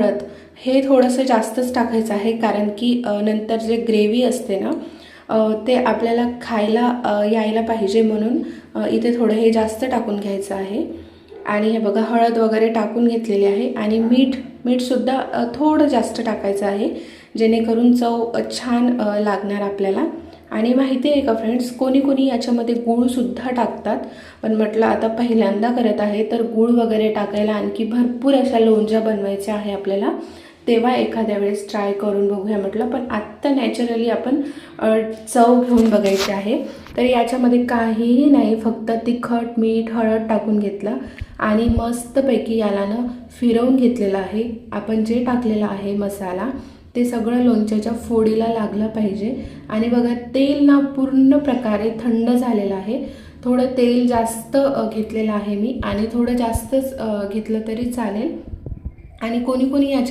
हळद हे थोडंसं जास्तच टाकायचं आहे, कारण की नंतर जे ग्रेव्ही असते ना ते आपल्याला खायला यायला पाहिजे, म्हणून इथे थोडं हे जास्त टाकून घ्यायचं आहे. आणि हे बघा हळद वगैरे टाकून घेतलेली आहे. आणि मीठसुद्धा थोडं जास्त टाकायचं आहे, जेणेकरून चव छान लागणार आपल्याला. आणि माहिती आहे का फ्रेंड्स, कोणी कोणी याच्यामध्ये गूळसुद्धा टाकतात, पण म्हटलं आता पहिल्यांदा करत आहे तर गूळ वगैरे टाकायला आणखी भरपूर अशा लोणच्या बनवायच्या आहे आपल्याला, तेव्हा एखाद्या वेळेस ट्राय करून बघूया म्हटलं. पण आत्ता नॅचरली आपण चव घेऊन बघायची आहे. तर याच्यामध्ये काहीही नाही, फक्त तिखट मीठ हळद टाकून घेतलं आणि मस्तपैकी याला ना फिरवून घेतलेलं आहे. आपण जे टाकलेलं आहे मसाला ते सगळं लोणच्याच्या फोडीला लागलं पाहिजे. आणि बघा तेल ना पूर्ण प्रकारे थंड झालेलं आहे. थोडं तेल जास्त घेतलेलं आहे मी, आणि थोडं जास्तच घेतलं तरी चालेल. आणि कोणी कोणी याच्या